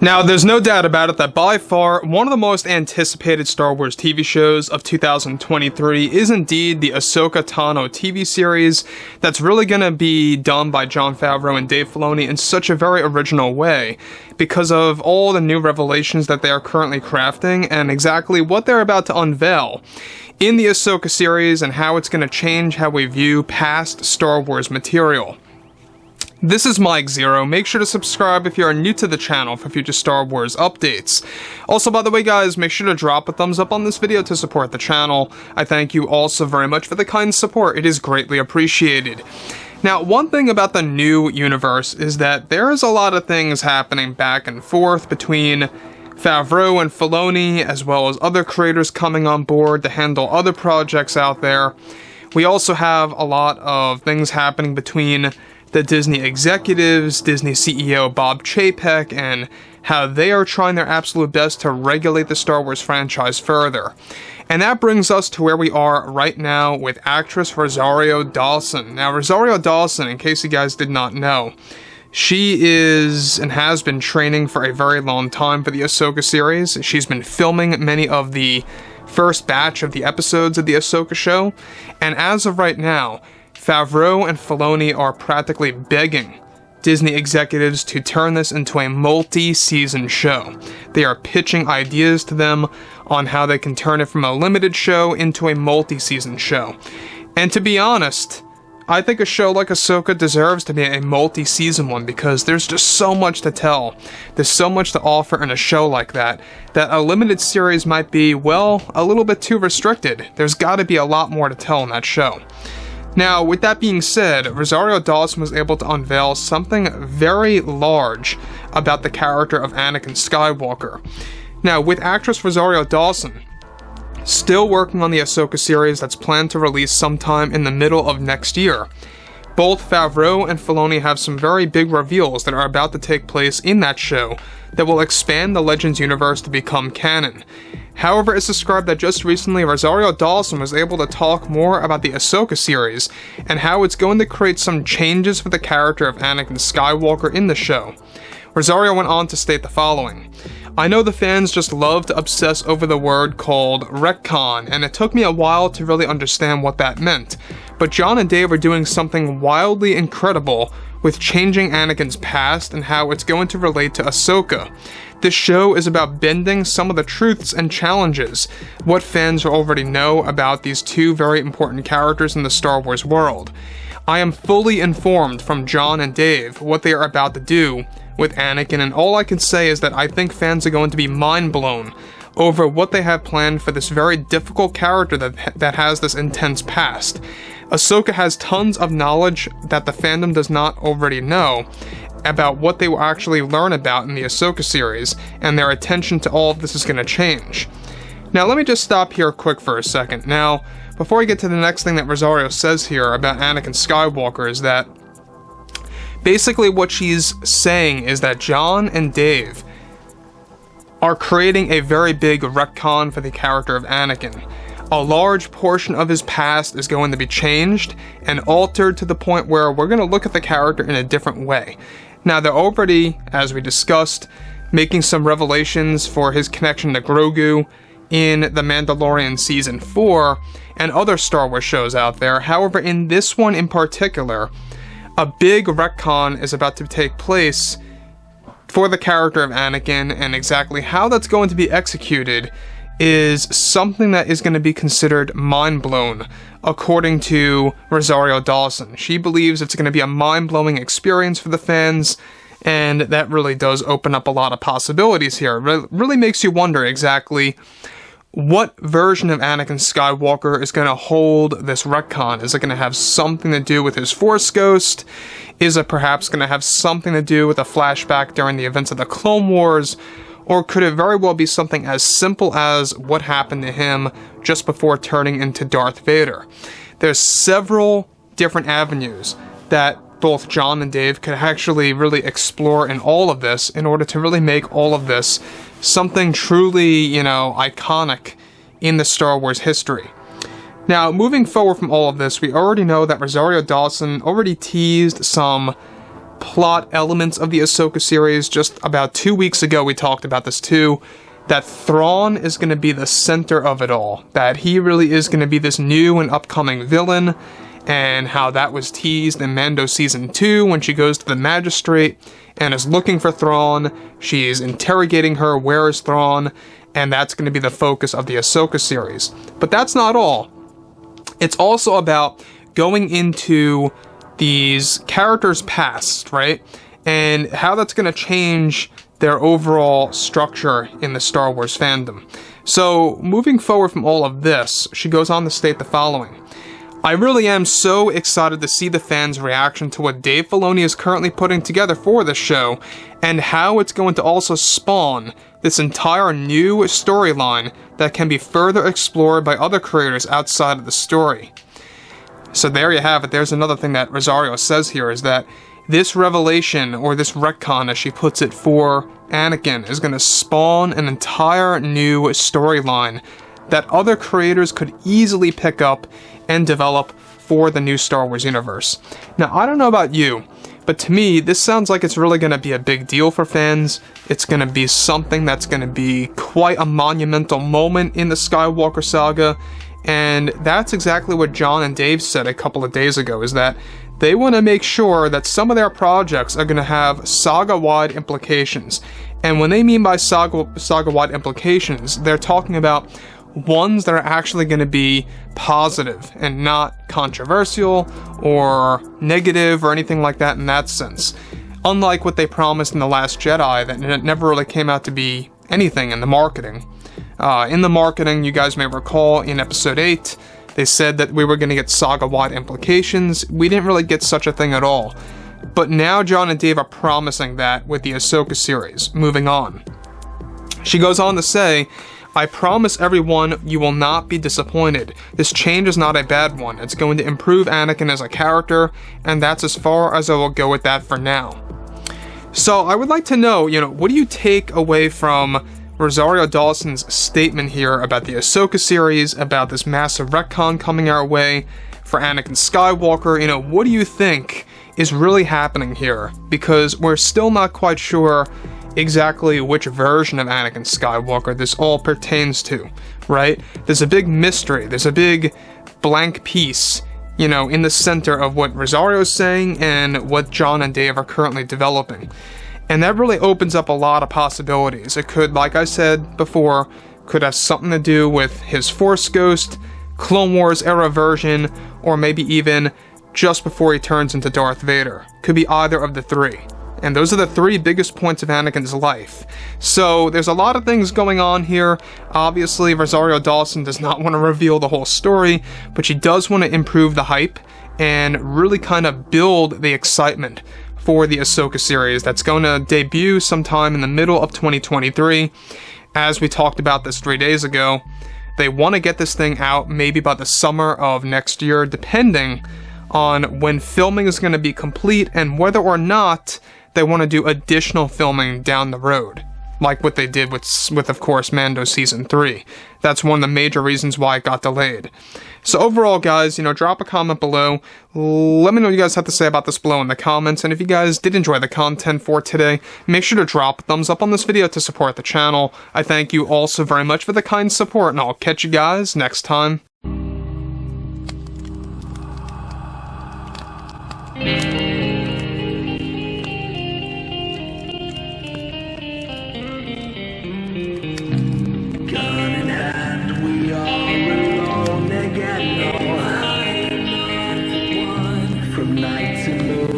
Now, there's no doubt about it that by far, one of the most anticipated Star Wars TV shows of 2023 is indeed the Ahsoka Tano TV series that's really going to be done by Jon Favreau and Dave Filoni in such a very original way because of all the new revelations that they are currently crafting and exactly what they're about to unveil in the Ahsoka series and how it's going to change how we view past Star Wars material. This is Mike Zero. Make sure to subscribe if you are new to the channel for future Star Wars updates. Also, by the way guys, make sure to drop a thumbs up on this video to support the channel. I thank you also very much for the kind support. It is greatly appreciated. Now, one thing about the new universe is that there is a lot of things happening back and forth between Favreau and Filoni, as well as other creators coming on board to handle other projects out there. We also have a lot of things happening between the Disney executives, Disney CEO Bob Chapek, and how they are trying their absolute best to regulate the Star Wars franchise further. And that brings us to where we are right now with actress Rosario Dawson. Now, Rosario Dawson, in case you guys did not know, she is and has been training for a very long time for the Ahsoka series. She's been filming many of the first batch of the episodes of the Ahsoka show, and as of right now, Favreau and Filoni are practically begging Disney executives to turn this into a multi-season show. They are pitching ideas to them on how they can turn it from a limited show into a multi-season show. And to be honest, I think a show like Ahsoka deserves to be a multi-season one because there's just so much to tell. There's so much to offer in a show like that a limited series might be, well, a little bit too restricted. There's got to be a lot more to tell in that show. Now, with that being said, Rosario Dawson was able to unveil something very large about the character of Anakin Skywalker. Now, with actress Rosario Dawson still working on the Ahsoka series that's planned to release sometime in the middle of next year, both Favreau and Filoni have some very big reveals that are about to take place in that show that will expand the Legends universe to become canon. However, it's described that just recently Rosario Dawson was able to talk more about the Ahsoka series and how it's going to create some changes for the character of Anakin Skywalker in the show. Rosario went on to state the following: "I know the fans just love to obsess over the word called RETCON, and it took me a while to really understand what that meant. But Jon and Dave are doing something wildly incredible with changing Anakin's past and how it's going to relate to Ahsoka. This show is about bending some of the truths and challenges, what fans already know about these two very important characters in the Star Wars world. I am fully informed from Jon and Dave what they are about to do with Anakin, and all I can say is that I think fans are going to be mind blown over what they have planned for this very difficult character that has this intense past. Ahsoka has tons of knowledge that the fandom does not already know about what they will actually learn about in the Ahsoka series, and their attention to all of this is going to change." Now, let me just stop here quick for a second. Now, before I get to the next thing that Rosario says here about Anakin Skywalker is that basically what she's saying is that Jon and Dave are creating a very big retcon for the character of Anakin. A large portion of his past is going to be changed and altered to the point where we're going to look at the character in a different way. Now, they're already, as we discussed, making some revelations for his connection to Grogu in The Mandalorian Season 4 and other Star Wars shows out there. However, in this one in particular, a big retcon is about to take place for the character of Anakin, and exactly how that's going to be executed is something that is going to be considered mind-blown, according to Rosario Dawson. She believes it's going to be a mind-blowing experience for the fans, and that really does open up a lot of possibilities here. It really makes you wonder exactly what version of Anakin Skywalker is going to hold this retcon. Is it going to have something to do with his Force Ghost? Is it perhaps going to have something to do with a flashback during the events of the Clone Wars? Or could it very well be something as simple as what happened to him just before turning into Darth Vader? There's several different avenues that both Jon and Dave could actually really explore in all of this in order to really make all of this something truly, iconic in the Star Wars history. Now, moving forward from all of this, we already know that Rosario Dawson already teased some plot elements of the Ahsoka series. Just about 2 weeks ago, we talked about this too, that Thrawn is going to be the center of it all, that he really is going to be this new and upcoming villain, and how that was teased in Mando Season 2 when she goes to the Magistrate and is looking for Thrawn. She's interrogating her, where is Thrawn, and that's going to be the focus of the Ahsoka series. But that's not all. It's also about going into these characters' past, right? And how that's going to change their overall structure in the Star Wars fandom. So, moving forward from all of this, she goes on to state the following. I really am so excited to see the fans' reaction to what Dave Filoni is currently putting together for this show, and how it's going to also spawn this entire new storyline that can be further explored by other creators outside of the story. So there you have it. There's another thing that Rosario says here, is that this revelation, or this retcon as she puts it, for Anakin is going to spawn an entire new storyline that other creators could easily pick up and develop for the new Star Wars universe. Now, I don't know about you, but to me, this sounds like it's really going to be a big deal for fans. It's going to be something that's going to be quite a monumental moment in the Skywalker saga, and that's exactly what John and Dave said a couple of days ago, is that they want to make sure that some of their projects are going to have saga-wide implications. And when they mean by saga-wide implications, they're talking about ones that are actually going to be positive and not controversial or negative or anything like that in that sense. Unlike what they promised in The Last Jedi, that never really came out to be anything in the marketing. In the marketing, you guys may recall, in Episode 8, they said that we were going to get saga-wide implications. We didn't really get such a thing at all. But now John and Dave are promising that with the Ahsoka series. Moving on. She goes on to say, I promise everyone you will not be disappointed. This change is not a bad one. It's going to improve Anakin as a character, and that's as far as I will go with that for now. So I would like to know, what do you take away from Rosario Dawson's statement here about the Ahsoka series, about this massive retcon coming our way for Anakin Skywalker? What do you think is really happening here? Because we're still not quite sure exactly which version of Anakin Skywalker this all pertains to, right? There's a big mystery, there's a big blank piece, in the center of what Rosario's saying and what John and Dave are currently developing. And that really opens up a lot of possibilities. It could, like I said before, could have something to do with his Force Ghost, Clone Wars era version, or maybe even just before he turns into Darth Vader. Could be either of the three. And those are the three biggest points of Anakin's life. So there's a lot of things going on here. Obviously, Rosario Dawson does not want to reveal the whole story, but she does want to improve the hype and really kind of build the excitement for the Ahsoka series that's going to debut sometime in the middle of 2023. As we talked about this 3 days ago, they want to get this thing out maybe by the summer of next year, depending on when filming is going to be complete and whether or not they want to do additional filming down the road, like what they did with of course, Mando Season 3. That's one of the major reasons why it got delayed. So overall, guys, drop a comment below. Let me know what you guys have to say about this below in the comments. And if you guys did enjoy the content for today, make sure to drop a thumbs up on this video to support the channel. I thank you all so very much for the kind support, and I'll catch you guys next time. From night to moon.